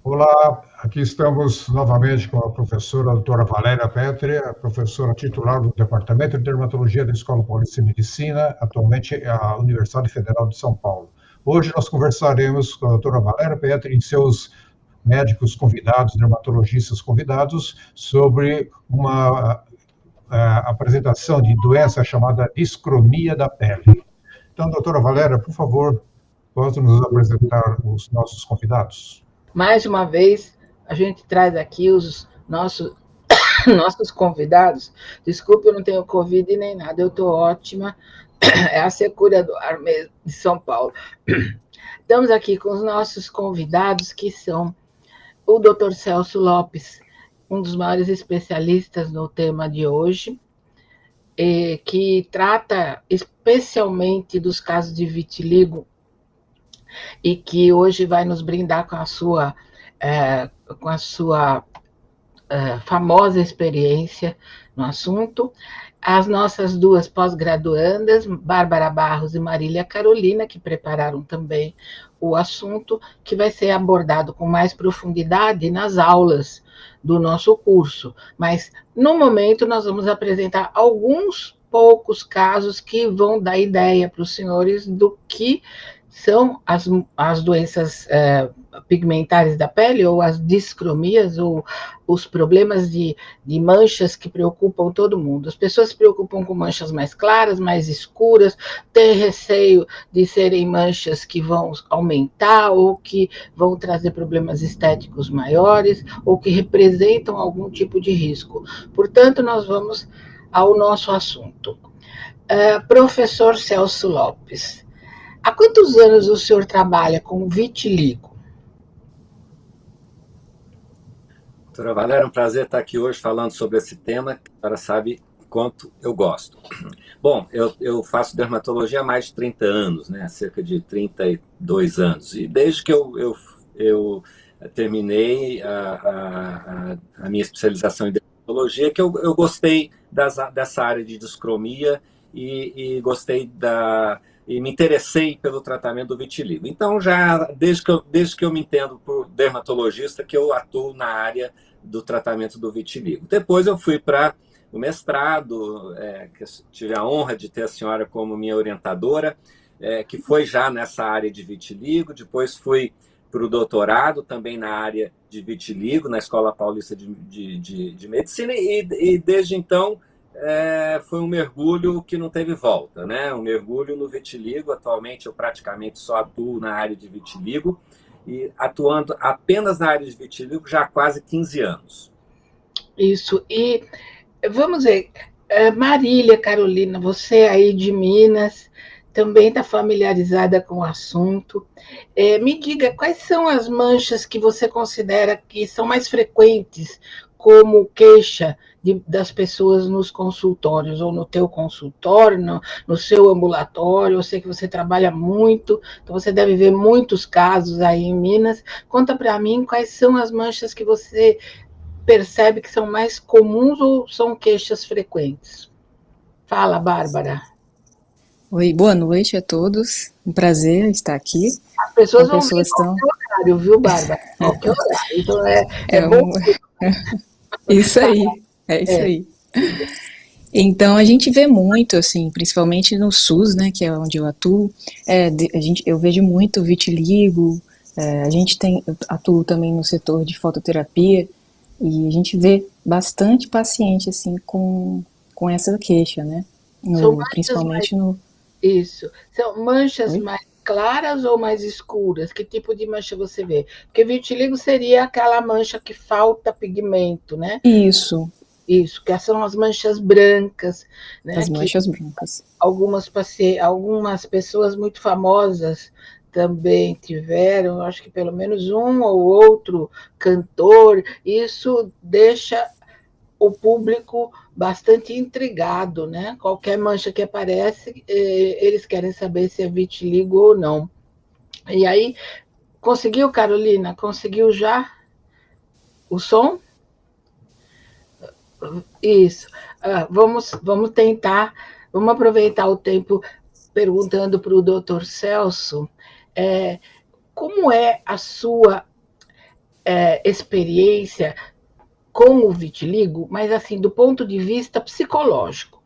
Olá, aqui estamos novamente com a professora doutora Valéria Petri, a professora titular do Departamento de Dermatologia da Escola Paulista de Medicina, atualmente é a Universidade Federal de São Paulo. Hoje nós conversaremos com a doutora Valéria Petri e seus médicos convidados, dermatologistas convidados, sobre uma apresentação de doença chamada discromia da pele. Então, doutora Valéria, por favor, pode nos apresentar os nossos convidados? Mais uma vez, a gente traz aqui os nossos convidados. Desculpe, eu não tenho Covid nem nada, eu estou ótima. É a secura do ar mesmo de São Paulo. Estamos aqui com os nossos convidados, que são o Dr. Celso Lopes, um dos maiores especialistas no tema de hoje, que trata especialmente dos casos de vitiligo e que hoje vai nos brindar com a sua famosa experiência no assunto. As nossas duas pós-graduandas, Bárbara Barros e Marília Carolina, que prepararam também o assunto, que vai ser abordado com mais profundidade nas aulas do nosso curso. Mas, no momento, nós vamos apresentar alguns poucos casos que vão dar ideia para os senhores do que são as doenças pigmentares da pele, ou as discromias, ou os problemas de manchas que preocupam todo mundo. As pessoas se preocupam com manchas mais claras, mais escuras, têm receio de serem manchas que vão aumentar, ou que vão trazer problemas estéticos maiores, ou que representam algum tipo de risco. Portanto, nós vamos ao nosso assunto. Professor Celso Lopes, há quantos anos o senhor trabalha com vitiligo? Doutora Valéria, é um prazer estar aqui hoje falando sobre esse tema, que a senhora sabe quanto eu gosto. Bom, eu faço dermatologia há mais de 30 anos, né? Cerca de 32 anos. E desde que eu terminei a minha especialização em dermatologia, que eu gostei dessa área de discromia e gostei e me interessei pelo tratamento do vitiligo. Então, já desde que eu me entendo por dermatologista, que eu atuo na área do tratamento do vitiligo. Depois eu fui para o mestrado, que eu tive a honra de ter a senhora como minha orientadora, que foi já nessa área de vitiligo. Depois fui para o doutorado, também na área de vitiligo, na Escola Paulista de Medicina, e desde então foi um mergulho que não teve volta, né? Um mergulho no vitiligo. Atualmente eu praticamente só atuo na área de vitiligo, e atuando apenas na área de vitiligo já há quase 15 anos. Isso, e vamos ver, Marília Carolina, você aí de Minas, também está familiarizada com o assunto. Me diga, quais são as manchas que você considera que são mais frequentes como queixa das pessoas nos consultórios, ou no teu consultório, no seu ambulatório? Eu sei que você trabalha muito, então você deve ver muitos casos aí em Minas. Conta para mim quais são as manchas que você percebe que são mais comuns ou são queixas frequentes? Fala, Bárbara. Oi, boa noite a todos. Um prazer estar aqui. As pessoas vão ver qualquer horário, viu, Bárbara? Qualquer horário. Então bom. Isso aí, é isso aí. Então a gente vê muito, assim, principalmente no SUS, né, que é onde eu atuo, eu vejo muito vitiligo. Eu atuo também no setor de fototerapia, e a gente vê bastante paciente assim com essa queixa, né? Principalmente no... Isso. São manchas mais claras ou mais escuras? Que tipo de mancha você vê? Porque vitiligo seria aquela mancha que falta pigmento, né? Isso, que são as manchas brancas, né? As manchas brancas. Algumas pessoas muito famosas também tiveram, acho que pelo menos um ou outro cantor. Isso deixa o público bastante intrigado, né? Qualquer mancha que aparece, eles querem saber se é vitiligo ou não. E aí, conseguiu, Carolina? Conseguiu já o som? Isso. Vamos tentar, vamos aproveitar o tempo perguntando para o doutor Celso como é a sua experiência com o vitiligo, mas assim, do ponto de vista psicológico.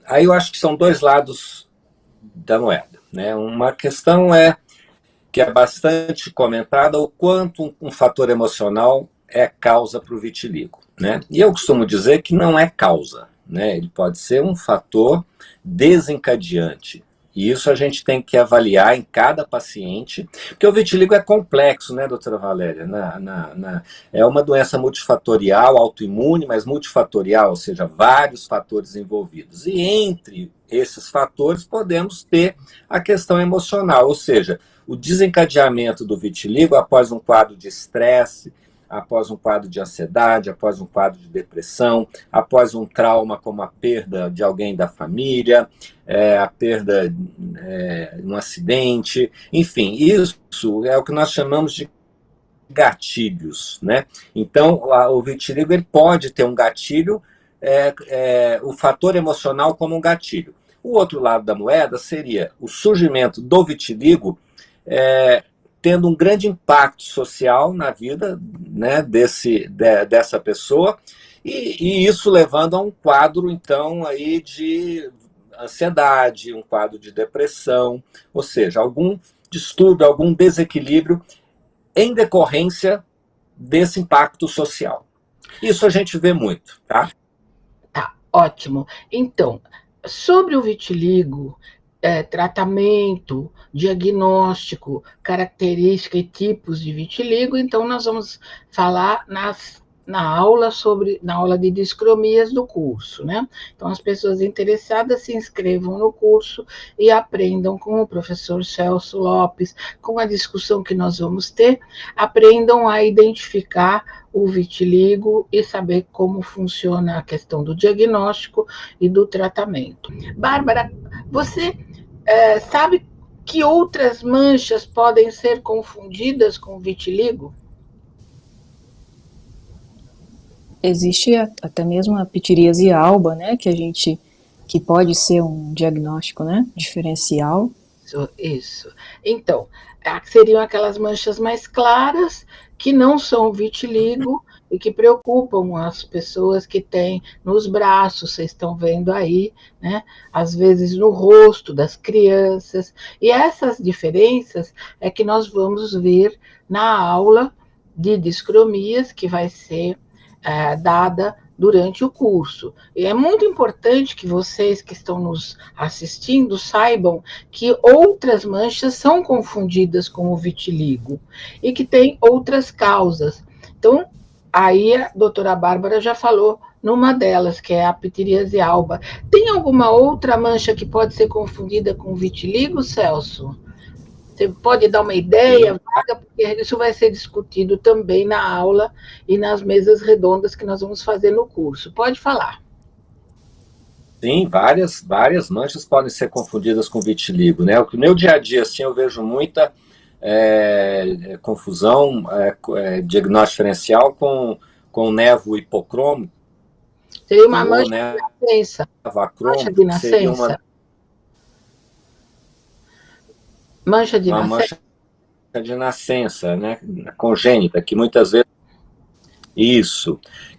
Aí eu acho que são dois lados da moeda, né? Uma questão que é bastante comentada, o quanto um fator emocional é causa para o vitiligo, né? E eu costumo dizer que não é causa, né? Ele pode ser um fator desencadeante. E isso a gente tem que avaliar em cada paciente, porque o vitiligo é complexo, né, doutora Valéria? É uma doença multifatorial, autoimune, mas multifatorial, ou seja, vários fatores envolvidos. E entre esses fatores podemos ter a questão emocional, ou seja, o desencadeamento do vitiligo após um quadro de estresse, após um quadro de ansiedade, após um quadro de depressão, após um trauma como a perda de alguém da família, a perda um acidente, enfim, isso é o que nós chamamos de gatilhos, né? Então, o vitiligo ele pode ter um gatilho, o fator emocional como um gatilho. O outro lado da moeda seria o surgimento do vitiligo tendo um grande impacto social na vida, né, dessa pessoa, e isso levando a um quadro, então, aí de ansiedade, um quadro de depressão, ou seja, algum distúrbio, algum desequilíbrio em decorrência desse impacto social. Isso a gente vê muito, tá? Tá, ótimo. Então, sobre o vitiligo, tratamento, diagnóstico, característica e tipos de vitiligo, então nós vamos falar na aula de discromias do curso, né? Então as pessoas interessadas se inscrevam no curso e aprendam com o professor Celso Lopes, com a discussão que nós vamos ter, aprendam a identificar o vitiligo e saber como funciona a questão do diagnóstico e do tratamento. Bárbara, você sabe que outras manchas podem ser confundidas com vitiligo? Existe até mesmo a pitiríase alba, né, que pode ser um diagnóstico, né, diferencial. Isso. Então, seriam aquelas manchas mais claras que não são vitiligo e que preocupam as pessoas que têm nos braços, vocês estão vendo aí, né? Às vezes no rosto das crianças. E essas diferenças é que nós vamos ver na aula de discromias que vai ser dada durante o curso. E é muito importante que vocês que estão nos assistindo saibam que outras manchas são confundidas com o vitiligo e que tem outras causas. Então, aí a doutora Bárbara já falou numa delas, que é a pitiríase alba. Tem alguma outra mancha que pode ser confundida com vitiligo, Celso? Você pode dar uma ideia vaga, porque isso vai ser discutido também na aula e nas mesas redondas que nós vamos fazer no curso. Pode falar. Sim, várias manchas podem ser confundidas com vitiligo, né? No meu dia a dia, assim, eu vejo muita confusão, diagnóstico diferencial com nevo hipocrômico. Seria uma mancha de nascença. Mancha de nascença. Mancha de nascença. Mancha de nascença, né? Congênita, que muitas vezes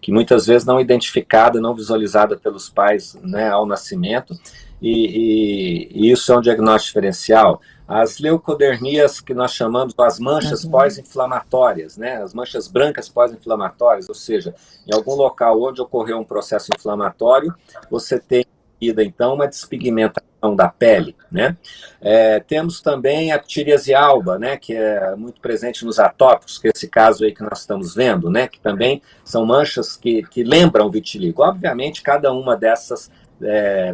que muitas vezes não identificada, não visualizada pelos pais, né, ao nascimento, e isso é um diagnóstico diferencial. As leucodermias, que nós chamamos as manchas pós-inflamatórias, né, as manchas brancas pós-inflamatórias, ou seja, em algum local onde ocorreu um processo inflamatório, você tem então uma despigmentação da pele, né? Temos também a pitiríase alba, né, que é muito presente nos atópicos, que é esse caso aí que nós estamos vendo, né, que também são manchas que lembram vitiligo. Obviamente, cada uma dessas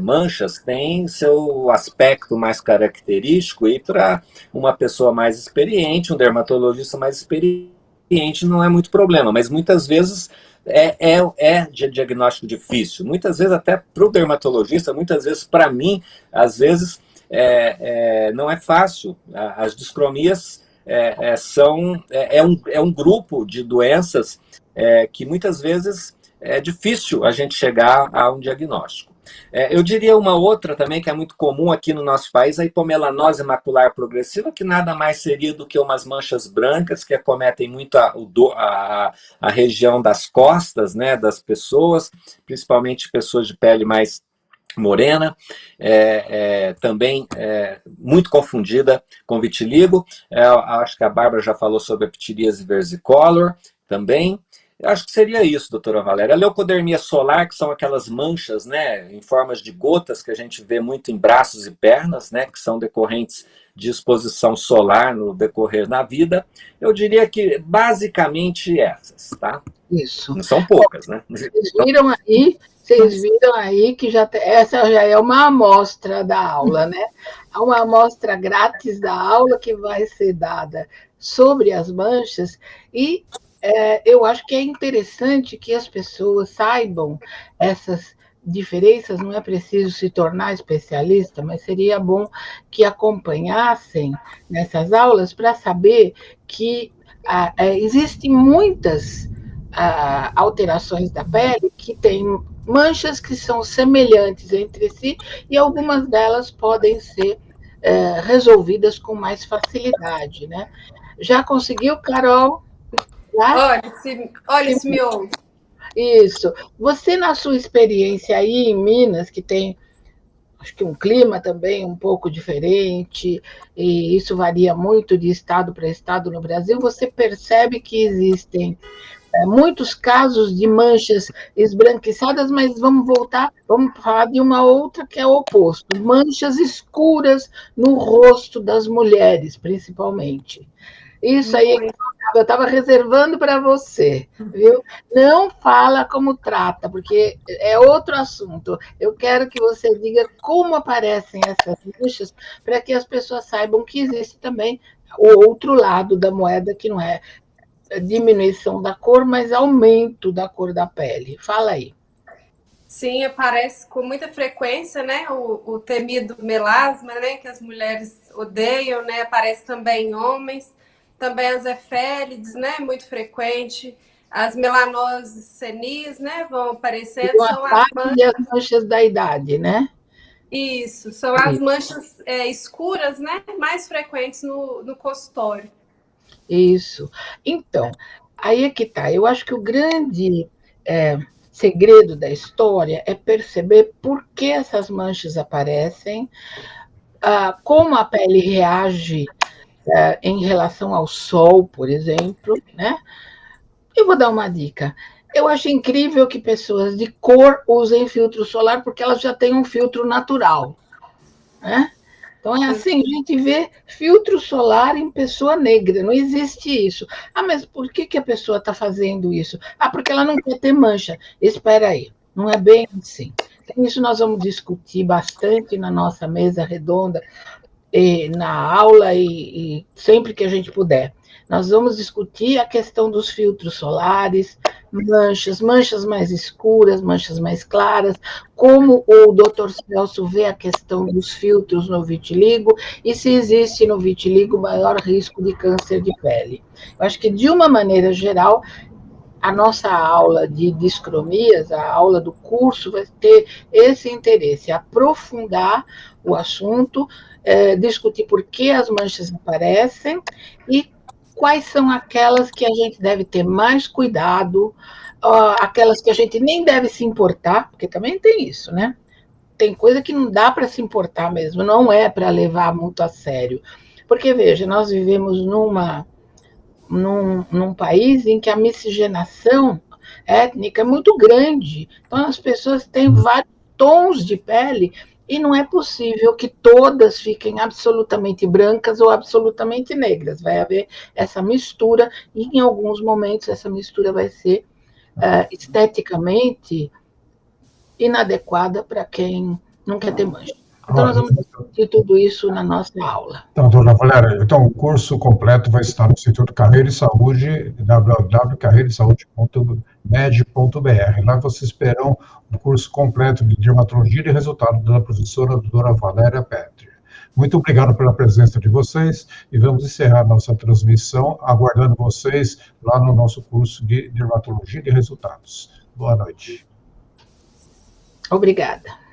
manchas tem seu aspecto mais característico, e para uma pessoa mais experiente, um dermatologista mais experiente, não é muito problema, mas muitas vezes de diagnóstico difícil. Muitas vezes até para o dermatologista, muitas vezes para mim, às vezes não é fácil. As discromias são um grupo de doenças que muitas vezes é difícil a gente chegar a um diagnóstico. Eu diria uma outra também, que é muito comum aqui no nosso país, a hipomelanose macular progressiva, que nada mais seria do que umas manchas brancas que acometem muito a região das costas, né, das pessoas, principalmente pessoas de pele mais morena, também muito confundida com vitiligo. Acho que a Bárbara já falou sobre a ptiríase versicolor também. Eu acho que seria isso, doutora Valéria. A leucodermia solar, que são aquelas manchas, né, em formas de gotas que a gente vê muito em braços e pernas, né, que são decorrentes de exposição solar no decorrer da vida. Eu diria que basicamente essas, tá? Isso. Não são poucas, né? Vocês viram aí que essa já é uma amostra da aula, né? Há uma amostra grátis da aula que vai ser dada sobre as manchas e eu acho que é interessante que as pessoas saibam essas diferenças, não é preciso se tornar especialista, mas seria bom que acompanhassem nessas aulas para saber que existem muitas alterações da pele que têm manchas que são semelhantes entre si e algumas delas podem ser resolvidas com mais facilidade, né? Já conseguiu, Carol? Olha esse meu ouve. Isso. Você, na sua experiência aí em Minas, que tem, acho que um clima também um pouco diferente, e isso varia muito de estado para estado no Brasil, você percebe que existem muitos casos de manchas esbranquiçadas, mas vamos falar de uma outra que é o oposto, manchas escuras no rosto das mulheres, principalmente. Isso aí eu estava reservando para você, viu? Não fala como trata, porque é outro assunto. Eu quero que você diga como aparecem essas manchas, para que as pessoas saibam que existe também o outro lado da moeda, que não é diminuição da cor, mas aumento da cor da pele. Fala aí. Sim, aparece com muita frequência, né? O temido melasma, né? Que as mulheres odeiam, né? Aparece também em homens. Também as efélides, né? Muito frequente. As melanoses senis, né? Vão aparecendo. São as manchas da idade, né? Isso, são as manchas escuras, né? Mais frequentes no consultório. Isso. Então, aí é que tá. Eu acho que o grande segredo da história é perceber por que essas manchas aparecem, como a pele reage em relação ao sol, por exemplo, né? Eu vou dar uma dica. Eu acho incrível que pessoas de cor usem filtro solar porque elas já têm um filtro natural, né? Então, é assim, a gente vê filtro solar em pessoa negra, não existe isso. Mas por que a pessoa está fazendo isso? Porque ela não quer ter mancha. Espera aí, não é bem assim. Então, isso nós vamos discutir bastante na nossa mesa redonda, na aula e sempre que a gente puder. Nós vamos discutir a questão dos filtros solares, manchas mais escuras, manchas mais claras, como o Dr. Celso vê a questão dos filtros no vitiligo e se existe no vitiligo maior risco de câncer de pele. Eu acho que, de uma maneira geral, a nossa aula de discromias, a aula do curso, vai ter esse interesse, aprofundar o assunto, discutir por que as manchas aparecem e quais são aquelas que a gente deve ter mais cuidado, aquelas que a gente nem deve se importar, porque também tem isso, né? Tem coisa que não dá para se importar mesmo, não é para levar muito a sério. Porque, veja, nós vivemos num país em que a miscigenação étnica é muito grande. Então, as pessoas têm vários tons de pele e não é possível que todas fiquem absolutamente brancas ou absolutamente negras. Vai haver essa mistura e, em alguns momentos, essa mistura vai ser esteticamente inadequada para quem não quer ter mancha. Então, nós vamos discutir tudo isso na nossa aula. Então, dona Valéria, o curso completo vai estar no Instituto Carreira e Saúde, www.carreiresaude.med.br. Lá vocês esperam o curso completo de dermatologia e resultado da professora doutora Valéria Petri. Muito obrigado pela presença de vocês e vamos encerrar nossa transmissão aguardando vocês lá no nosso curso de dermatologia e resultados. Boa noite. Obrigada.